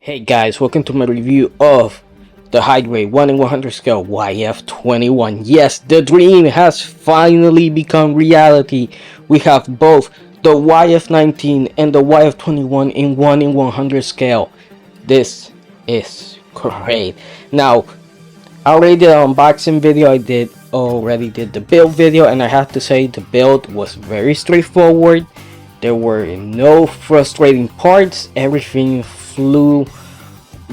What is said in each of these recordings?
Hey guys, welcome to my review of the high grade 1 in 100 scale YF-21. Yes, the dream has finally become reality. We have both the YF-19 and the YF-21 in 1 in 100 scale. This is great. Now, I already did an unboxing video, I already did the build video, and I have to say the build was very straightforward. There were no frustrating parts, everything flew.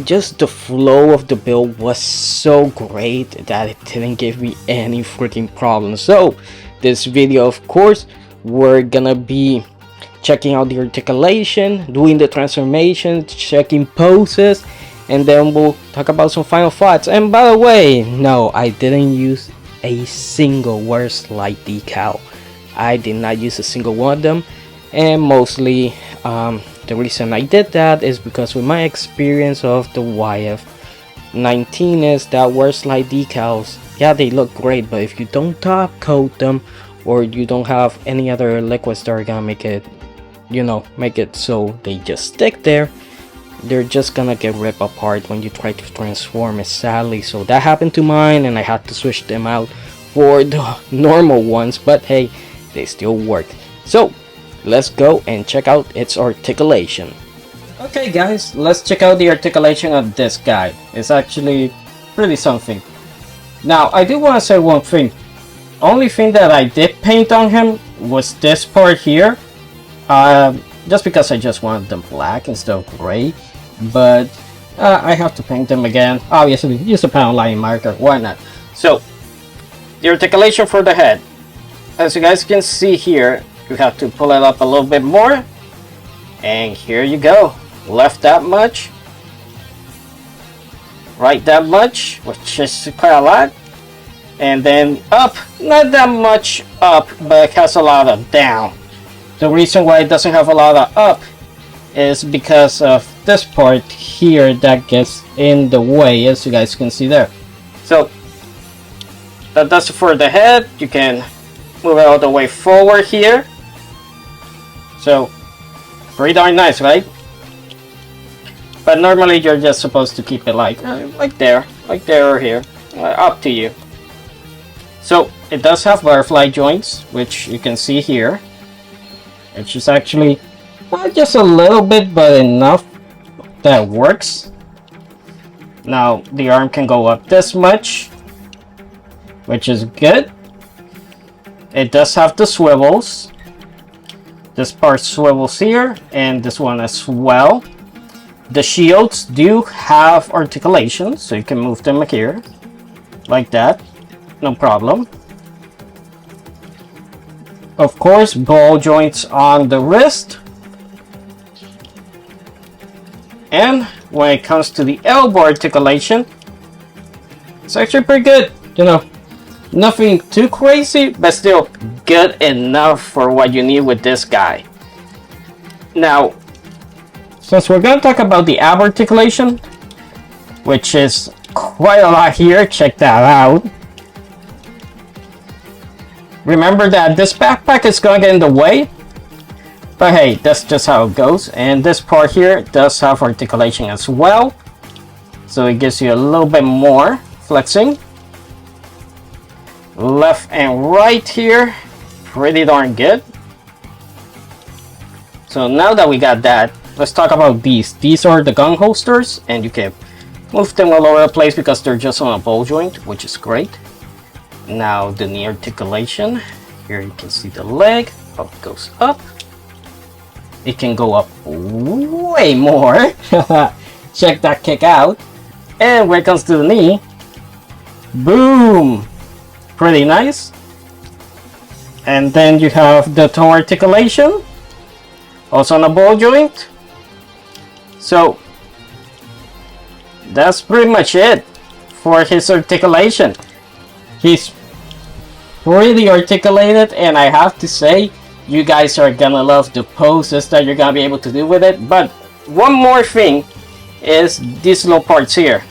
Just the flow of the build was so great that it didn't give me any freaking problems. So this video, of course, we're gonna be checking out the articulation, doing the transformation, checking poses, and then we'll talk about some final thoughts. And by the way, no, I didn't use a single worst light decal. I did not use a single one of them, and mostly the reason I did that is because with my experience of the YF-19 is that worst light decals, yeah, they look great, but if you don't top coat them or you don't have any other liquids that are gonna make it, make it so they just stick there, they're just gonna get ripped apart when you try to transform it, sadly. So that happened to mine and I had to switch them out for the normal ones, but hey, they still work. So let's go and check out its articulation. Okay guys, let's check out the articulation of this guy. It's actually pretty something. Now I do want to say one thing. Only thing that I did paint on him was this part here, just because I just wanted them black instead of gray, but I have to paint them again. Obviously use a pound line marker, why not? So the articulation for the head, as you guys can see here, you have to pull it up a little bit more, and here you go. Left that much, right that much, which is quite a lot, and then up, not that much up, but it has a lot of down. The reason why it doesn't have a lot of up is because of this part here that gets in the way, as you guys can see there. So that's for the head. You can move it all the way forward here. So pretty darn nice, right? But normally you're just supposed to keep it like there or here, up to you. So it does have butterfly joints, which you can see here, which is actually just a little bit, but enough that works. Now the arm can go up this much, which is good. It does have the swivels. This part swivels here, and this one as well. The shields do have articulation, so you can move them here, like that, no problem. Of course, ball joints on the wrist. And when it comes to the elbow articulation, it's actually pretty good, Nothing too crazy, but still good enough for what you need with this guy. Now, since we're going to talk about the ab articulation, which is quite a lot here, check that out. Remember that this backpack is going to get in the way, but hey, that's just how it goes. And this part here does have articulation as well, so it gives you a little bit more flexing. Left and right here, pretty darn good. So now that we got that, let's talk about these. These are the gun holsters, and you can move them all over the place because they're just on a ball joint, which is great. Now the knee articulation, here you can see the leg, how it goes up. It can go up way more. Check that kick out. And when it comes to the knee, boom! Pretty nice. And then you have the toe articulation, also on a ball joint. So that's pretty much it for his articulation. He's pretty articulated, and I have to say, you guys are gonna love the poses that you're gonna be able to do with it. But one more thing is these little parts here.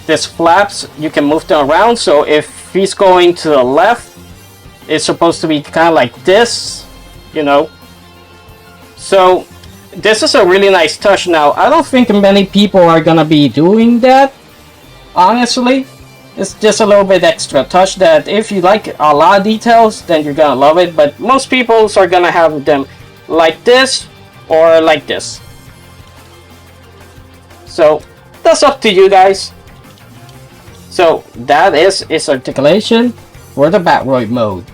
These flaps, you can move them around, so if he's going to the left, it's supposed to be kind of like this, So this is a really nice touch. Now, I don't think many people are gonna be doing that, honestly. It's just a little bit extra touch that if you like a lot of details, then you're gonna love it. But most people are gonna have them like this or like this. So that's up to you guys. So that is its articulation for the Batroid mode.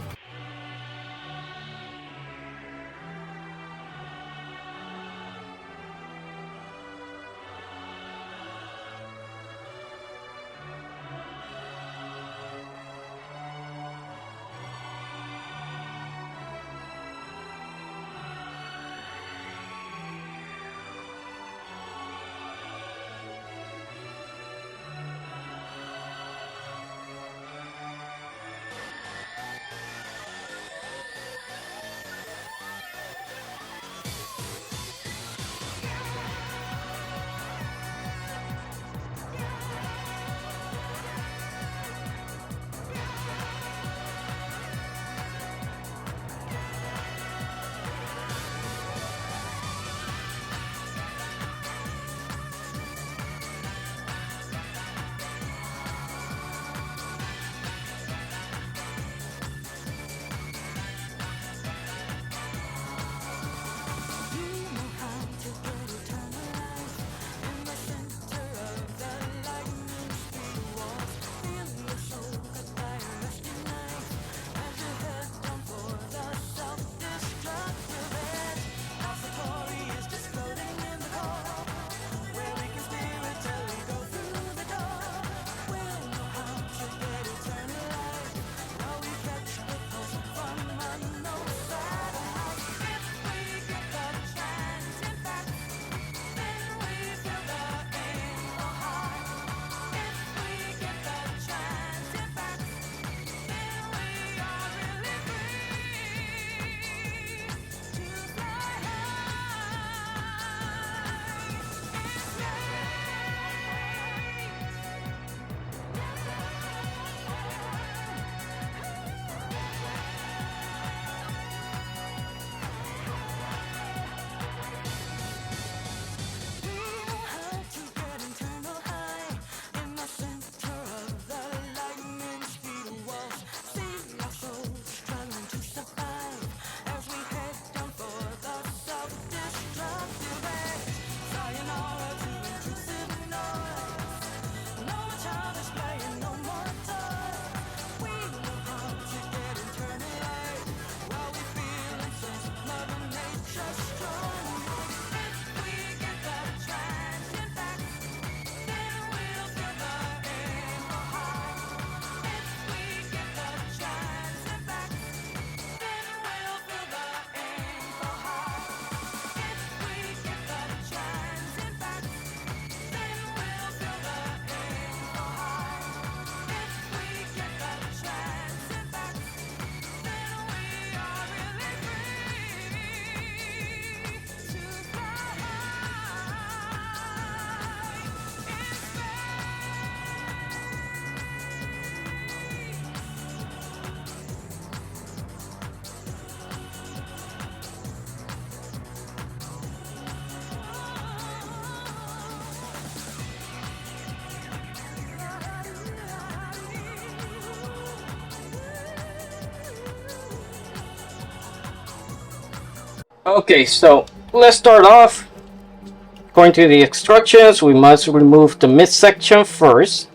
Okay, so let's start off. According to the instructions, we must remove the midsection first.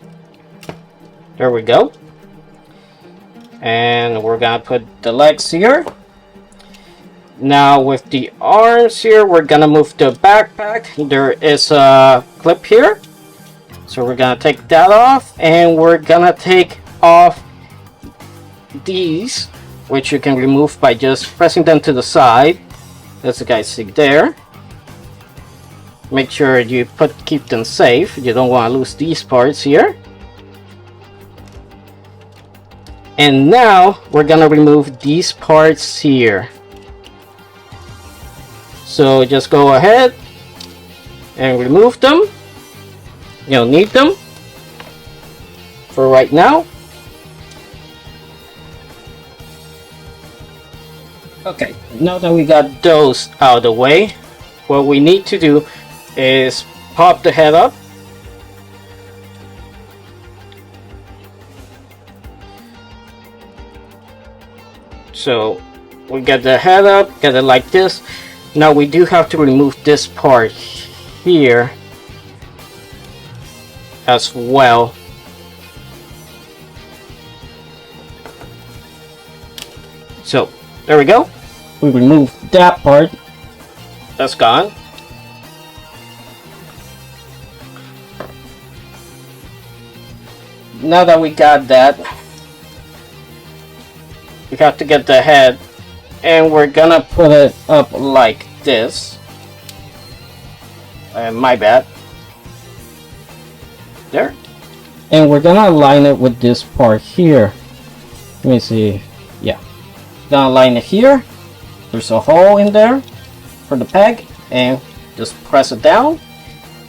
There we go. And we're gonna put the legs here. Now with the arms here, we're gonna move the backpack. There is a clip here. So we're gonna take that off, and we're gonna take off these, which you can remove by just pressing them to the side. As you guys see there. Make sure you keep them safe. You don't want to lose these parts here. And now we're gonna remove these parts here. So just go ahead and remove them. You don't need them for right now. Okay, now that we got those out of the way, what we need to do is pop the head up. So we get the head up, get it like this. Now we do have to remove this part here as well. So there we go. We remove that part. That's gone. Now that we got that, we have to get the head, and we're gonna put it up like this. My bad. There. And we're gonna align it with this part here. Let me see. Yeah. Gonna align it here. There's a hole in there for the peg, and just press it down.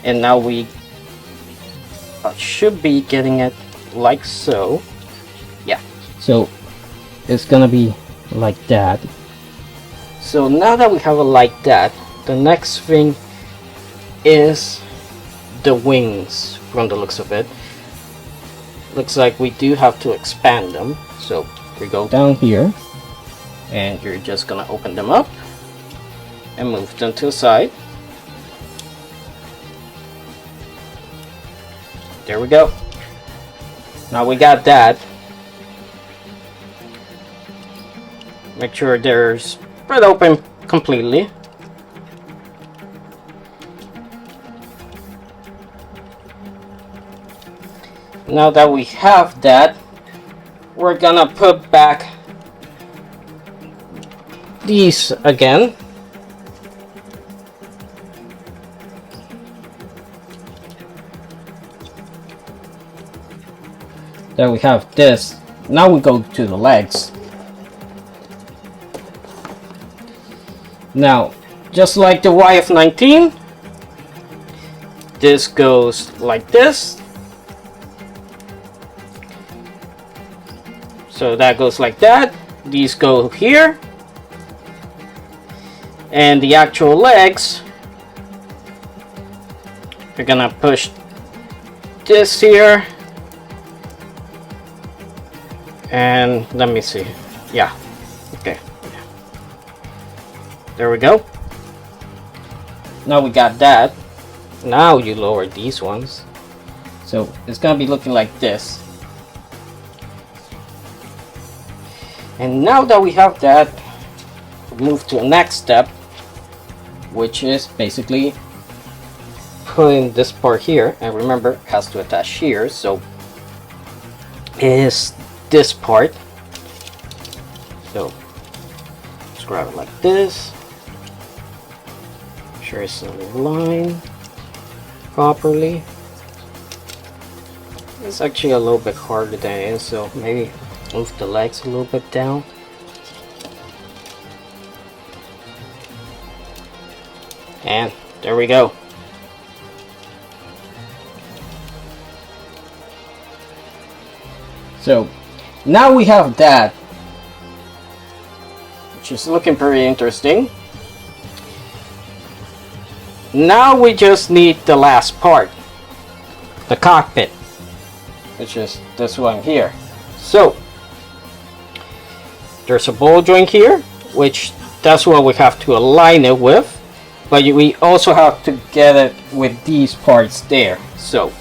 And now we should be getting it like so. Yeah. So it's gonna be like that. So now that we have it like that, the next thing is the wings. From the looks of it, looks like we do have to expand them. So we go down here, and you're just gonna open them up and move them to the side. There we go. Now we got that. Make sure they're spread open completely. Now that we have that, we're gonna put back these again. There we have this. Now we go to the legs. Now, just like the YF-19, this goes like this. So that goes like that. These go here. And the actual legs, you're gonna push this here. And let me see. Yeah. Okay. There we go. Now we got that. Now you lower these ones. So it's gonna be looking like this. And now that we have that, we'll move to the next step, which is basically putting this part here. And remember, it has to attach here. So is this part. So let's grab it like this. Make sure it's in line properly. It's actually a little bit harder than it is, so maybe move the legs a little bit down. And there we go. So now we have that, which is looking pretty interesting. Now we just need the last part, the cockpit, which is this one here. So there's a ball joint here, which that's what we have to align it with, but we also have to get it with these parts there. So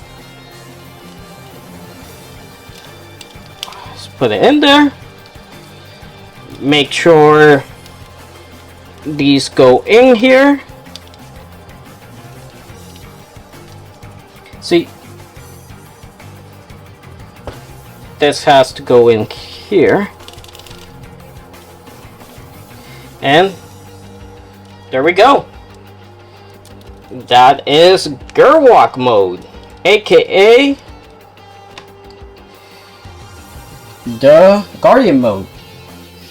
let's put it in there. Make sure these go in here. See, this has to go in here. And there we go. That is Gerwalk mode, aka the Guardian mode.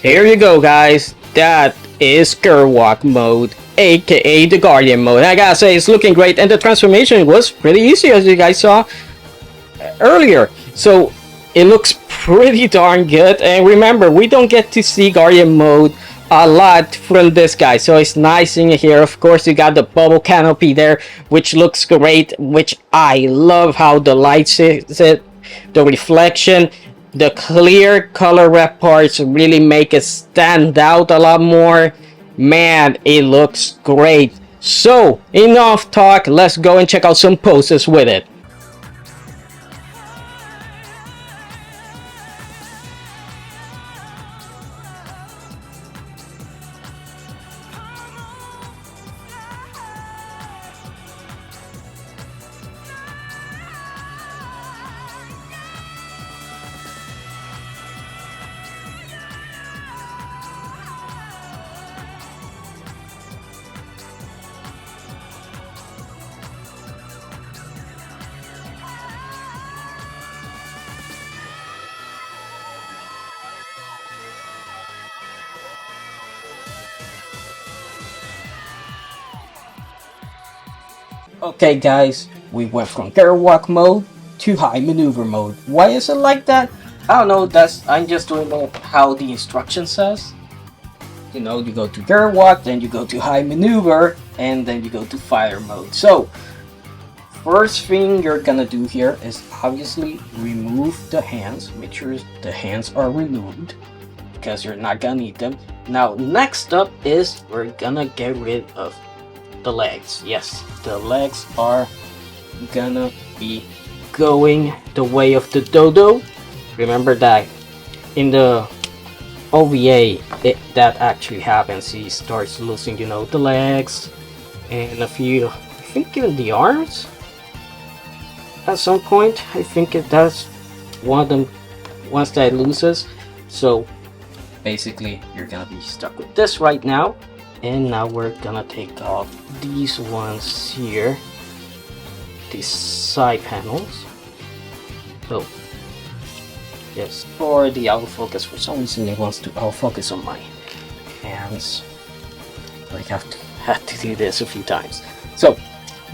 Here you go, guys. That is Gerwalk mode, aka the Guardian mode. I gotta say, it's looking great, and the transformation was pretty easy, as you guys saw earlier. So it looks pretty darn good. And remember, we don't get to see Guardian mode a lot from this guy. So it's nice in here. Of course, you got the bubble canopy there, which looks great, which I love how the lights hits it, the reflection, the clear color rep parts really make it stand out a lot more. Man, it looks great. So enough talk, let's go and check out some poses with it. Okay guys, we went from airwalk mode to high maneuver mode. Why is it like that? I don't know, I'm just doing how the instruction says. You know, you go to airwalk, then you go to high maneuver, and then you go to fire mode. So, first thing you're gonna do here is obviously remove the hands. Make sure the hands are removed because you're not gonna need them. Now, next up is we're gonna get rid of the legs. Yes, the legs are gonna be going the way of the dodo. Remember that in the OVA that actually happens. He starts losing, you know, the legs and a few, I think even the arms at some point. I think that's one of them once that loses. So basically you're gonna be stuck with this right now. And now we're gonna take off these ones here, these side panels. So yes, for the autofocus, for some reason it wants to autofocus on my hands. I had to do this a few times. So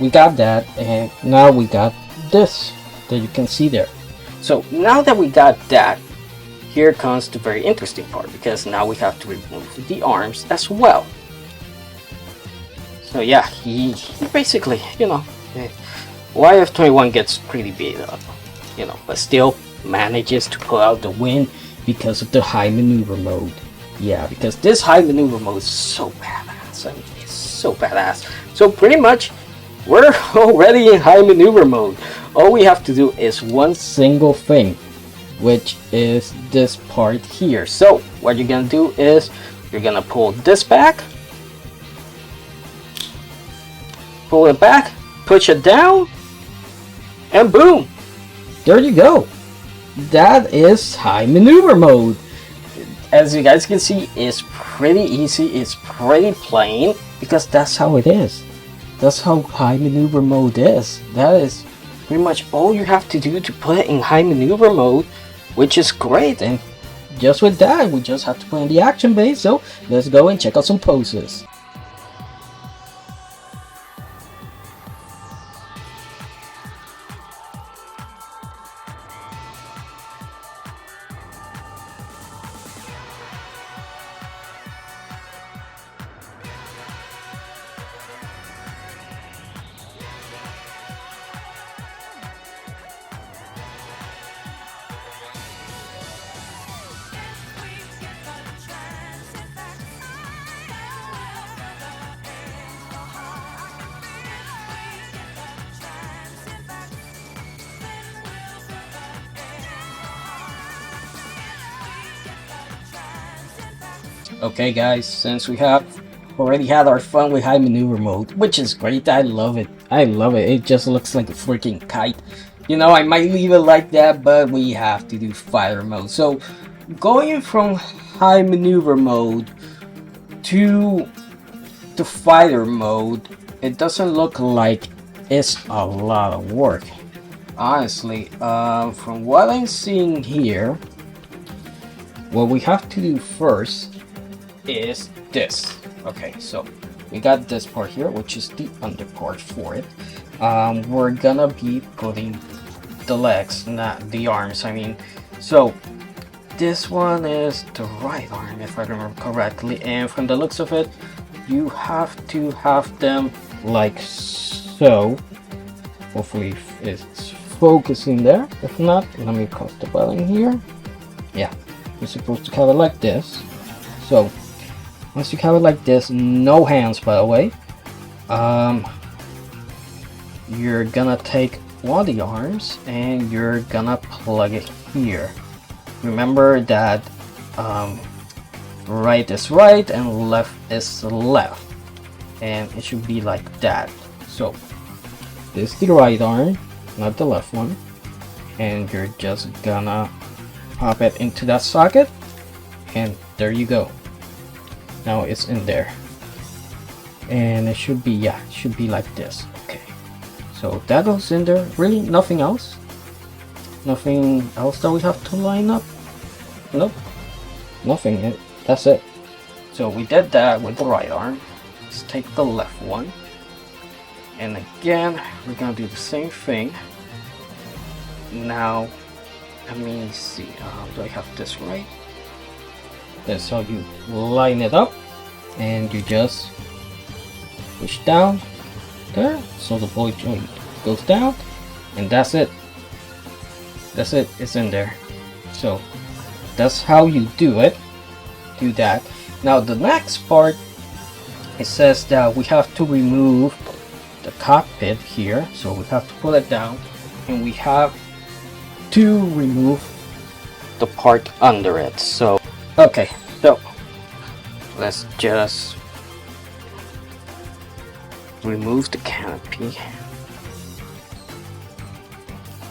we got that, and now we got this that you can see there. So now that we got that, here comes the very interesting part, because now we have to remove the arms as well. So yeah, he basically, you know, YF-21 gets pretty beat up, you know, but still manages to pull out the win because of the high maneuver mode. Yeah, because this high maneuver mode is so badass. I mean, it's so badass. So pretty much, we're already in high maneuver mode. All we have to do is one single thing, which is this part here. So what you're gonna do is you're gonna pull this back, pull it back, push it down, and boom, there you go. That is high maneuver mode. As you guys can see, it's pretty easy, it's pretty plain, because that's how it is. That's how high maneuver mode is. That is pretty much all you have to do to put it in high maneuver mode, which is great. And just with that, we just have to put in the action base. So let's go and check out some poses. Okay guys, since we have already had our fun with high maneuver mode, which is great, I love it. I love it. It just looks like a freaking kite. You know, I might leave it like that, but we have to do fire mode. So going from high maneuver mode to the fighter mode, it doesn't look like it's a lot of work. Honestly, from what I'm seeing here, what we have to do first is this. Okay, so we got this part here, which is the under part for it. We're gonna be putting the legs, not the arms, I mean. So this one is the right arm, if I remember correctly, and from the looks of it, you have to have them like so. Hopefully it's focusing there. If not, let me press the button here. Yeah, you're supposed to have it like this. So once you have it like this, no hands by the way, you're gonna take one of the arms and you're gonna plug it here. Remember that right is right and left is left, and it should be like that. So this is the right arm, not the left one, and you're just gonna pop it into that socket, and there you go. Now it's in there, and it should be, yeah, it should be like this. Okay, so that goes in there. Really nothing else that we have to line up. Nope, nothing. That's it. So we did that with the right arm. Let's take the left one, and again we're gonna do the same thing. Now let me see, do I have this right? That's how you line it up, and you just push down there so the ball joint goes down, and that's it. That's it, it's in there. So that's how you do it. Do that. Now the next part, it says that we have to remove the cockpit here, so we have to pull it down, and we have to remove the part under it. So okay, so let's just remove the canopy.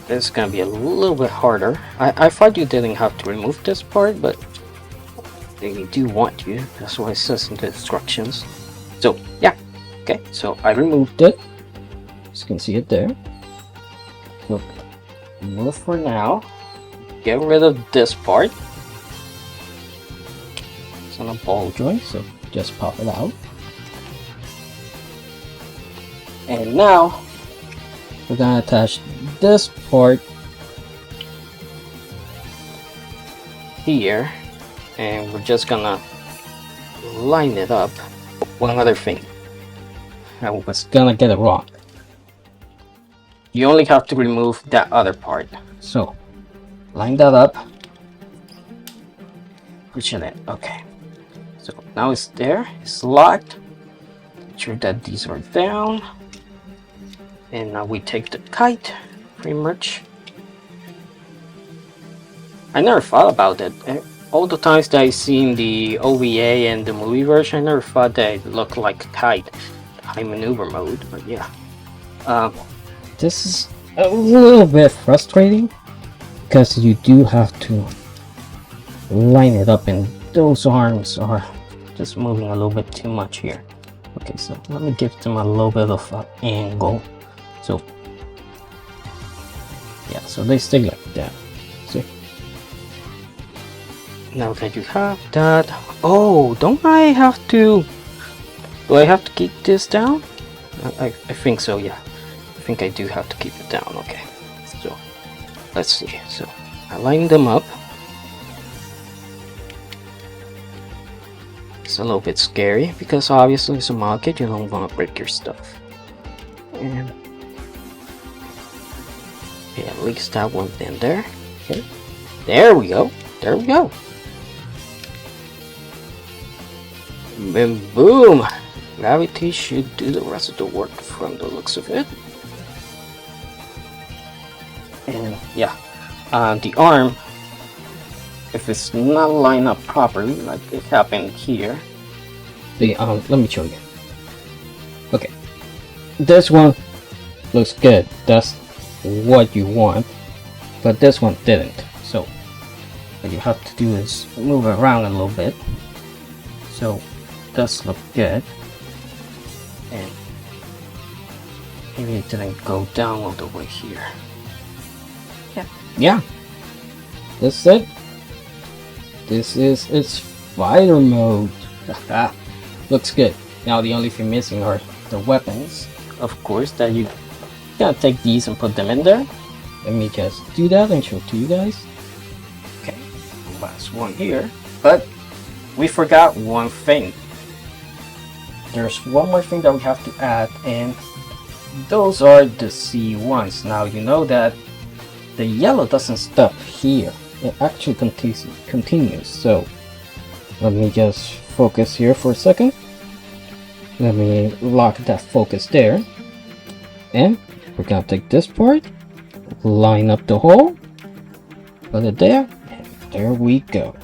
This is gonna be a little bit harder. I thought you didn't have to remove this part, but they do want you. That's what it says in the instructions. So yeah, okay, so I removed it. You can see it there. So remove for now. Get rid of this part. It's on a ball joint, so just pop it out. And now we're gonna attach this part here, and we're just gonna line it up. One other thing, I was gonna get it wrong. You only have to remove that other part. So line that up, push it in. Okay, so now it's there, it's locked. Make sure that these are down, and now we take the kite. Pretty much, I never thought about it. All the times that I've seen the OVA and the movie version, I never thought that it looked like a kite, high maneuver mode. But yeah, this is a little bit frustrating because you do have to line it up, and those arms are just moving a little bit too much here. Okay, so let me give them a little bit of an angle. So yeah, so they stay like that. See? Now that you have that, oh, do I have to keep this down? I think so, yeah. I think I do have to keep it down. Okay, so let's see. So I line them up. It's a little bit scary because obviously it's a market, you don't want to break your stuff. And okay, at least that one in there. Okay, there we go. There we go. And boom! Gravity should do the rest of the work from the looks of it. And yeah, the arm, if it's not lined up properly, like it happened here, let me show you. Okay, this one looks good. That's what you want, but this one didn't. So what you have to do is move it around a little bit. So it does look good, and maybe it didn't go down all the way here. Yeah, that's it. This is its fighter mode. Looks good. Now the only thing missing are the weapons, of course, that you gotta take these and put them in there. Let me just do that and show it to you guys. Okay, last one here, but we forgot one thing. There's one more thing that we have to add, and those are the C1s. Now you know that the yellow doesn't stop here, it actually continues. So let me just focus here for a second. Let me lock that focus there, and we're gonna take this part, line up the hole, put it there, and there we go.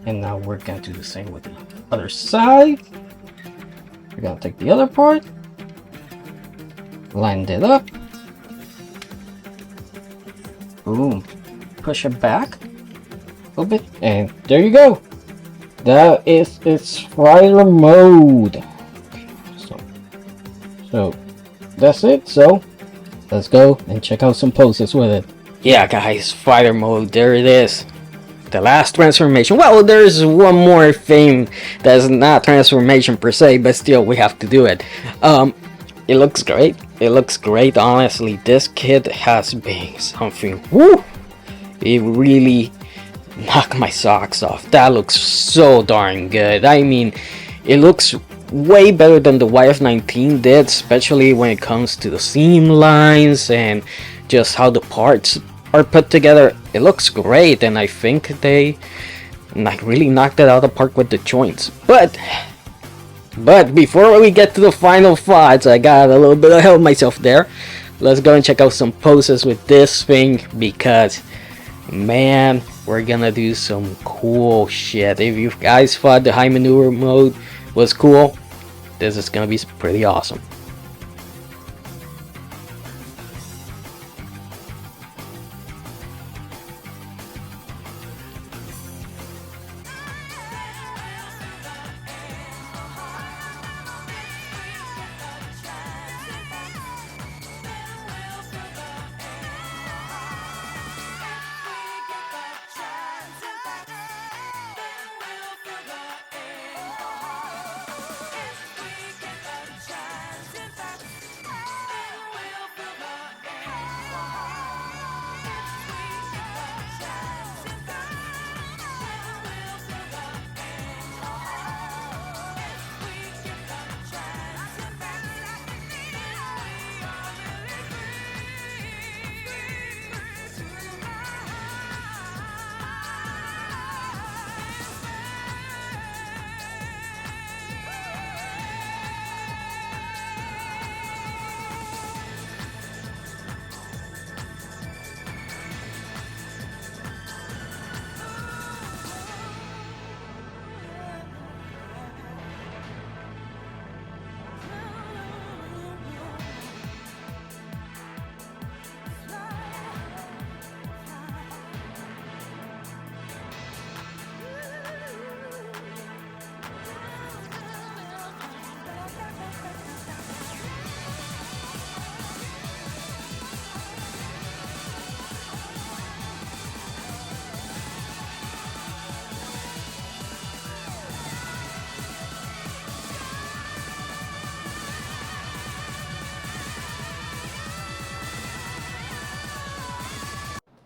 And now we're gonna do the same with the other side. We're gonna take the other part, line it up, boom, push it back a little bit, and there you go. That is its fighter mode. So that's it. So let's go and check out some poses with it. Yeah guys, fighter mode, there it is. The last transformation. Well, there's one more thing that's not transformation per se, but still we have to do it. It looks great. It looks great, honestly. This kid has been something. Woo! It really knocked my socks off. That looks so darn good. I mean, it looks way better than the YF-19 did, especially when it comes to the seam lines and just how the parts are put together. It looks great, and I think they really knocked it out of the park with the joints. But before we get to the final thoughts, I got a little bit ahead of myself there. Let's go and check out some poses with this thing, because man, we're gonna do some cool shit. If you guys thought the high maneuver mode was cool, this is gonna be pretty awesome.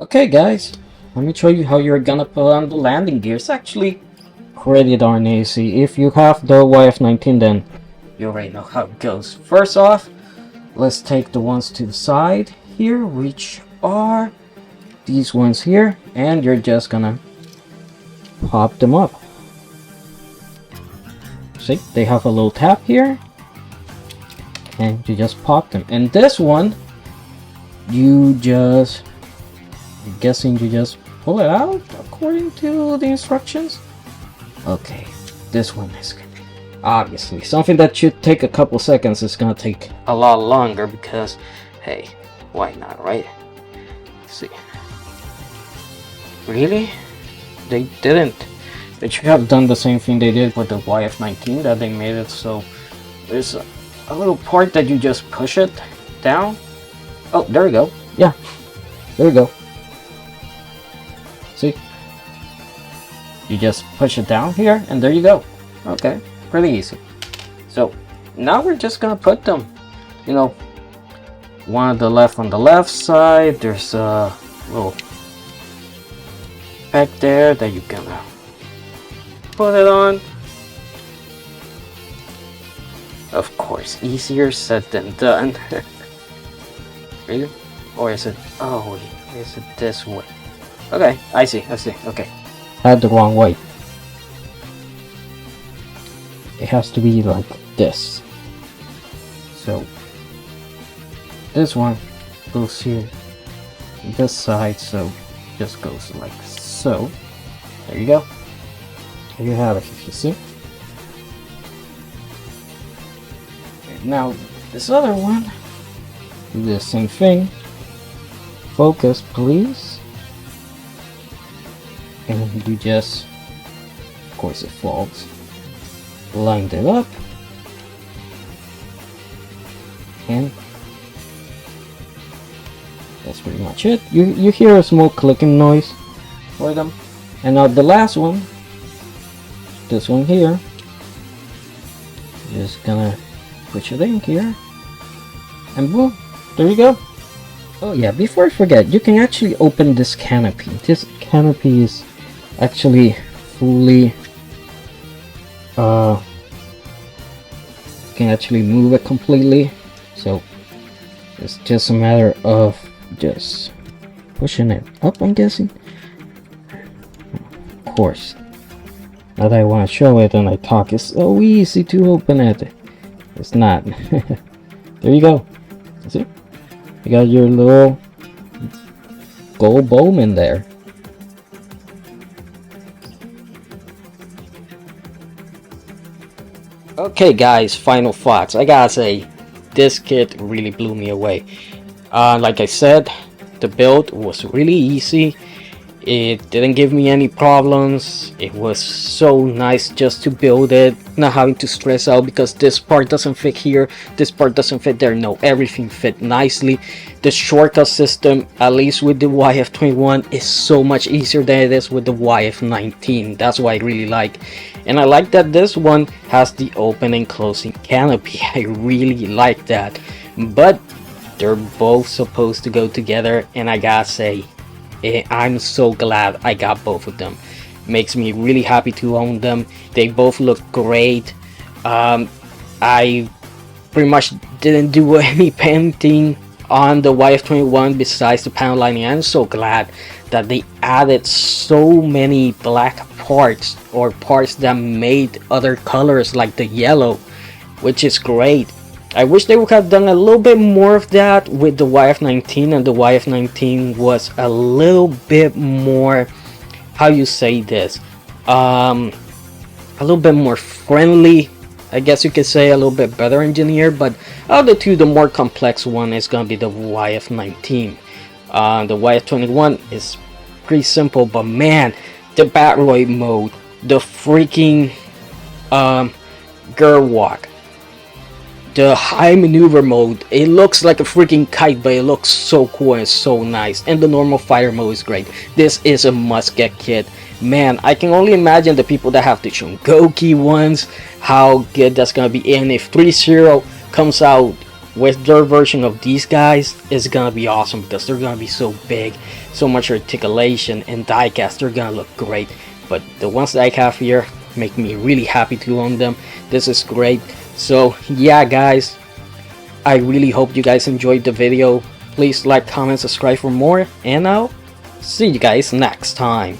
Okay guys, let me show you how you're gonna put on the landing gear. It's actually pretty darn easy. If you have the YF-19, then you already know how it goes. First off, let's take the ones to the side here, which are these ones here, and you're just gonna pop them up. See, they have a little tab here, and you just pop them. And this one, you just, I'm guessing you just pull it out according to the instructions. Okay, this one is obviously something that should take a couple seconds. It's gonna take a lot longer because, hey, why not, right? Let's see. Really? They didn't. They should have done the same thing they did with the YF-19, that they made it so there's a little part that you just push it down. Oh, there we go. Yeah, there we go. See? You just push it down here, and there you go. Okay, pretty easy. So now we're just gonna put them, you know, one on the left side. There's a little back there that you're gonna put it on. Of course, easier said than done. Really? Or is it, oh wait, is it this way? Okay, I see, okay. Had the wrong way. It has to be like this. So, this one goes here, this side, so just goes like so. There you go. There you have it, if you see. And now, this other one, do the same thing. Focus, please. And you just, of course it falls. Lined it up. And that's pretty much it. You hear a small clicking noise for them. And now the last one, this one here, just gonna put it in here, and boom, there you go. Oh yeah, before I forget, you can actually open this canopy. This canopy is actually fully, you can actually move it completely, so it's just a matter of just pushing it up, I'm guessing. Of course, now that I want to show it and I talk, it's so easy to open it. It's not. There you go. See? You got your little gold bowman there. Okay guys, final thoughts. I gotta say, this kit really blew me away. Like I said, the build was really easy. It didn't give me any problems. It was so nice just to build it, not having to stress out because this part doesn't fit here, this part doesn't fit there. No, everything fit nicely. The shortcut system, at least with the YF-21, is so much easier than it is with the YF-19. That's what I really like. And I like that this one has the open and closing canopy. I really like that. But they're both supposed to go together, and I gotta say, I'm so glad I got both of them. Makes me really happy to own them. They both look great. I pretty much didn't do any painting on the YF-21 besides the panel lining. I'm so glad that they added so many black parts, or parts that made other colors like the yellow, which is great. I wish they would have done a little bit more of that with the YF-19, and the YF-19 was a little bit more, how you say this, a little bit more friendly, I guess you could say, a little bit better engineered. But out of the two, the more complex one is gonna be the YF-19. The YF-21 is pretty simple, but man, the Batroid mode, the freaking girl walk, the high maneuver mode, it looks like a freaking kite, but it looks so cool and so nice. And the normal fighter mode is great. This is a must get kit. Man, I can only imagine the people that have the Chungoki ones, how good that's gonna be. And if 3.0 comes out with their version of these guys, it's gonna be awesome, because they're gonna be so big, so much articulation, and diecast, they're gonna look great. But the ones that I have here make me really happy to own them. This is great. So yeah guys, I really hope you guys enjoyed the video. Please like, comment, subscribe for more, and I'll see you guys next time.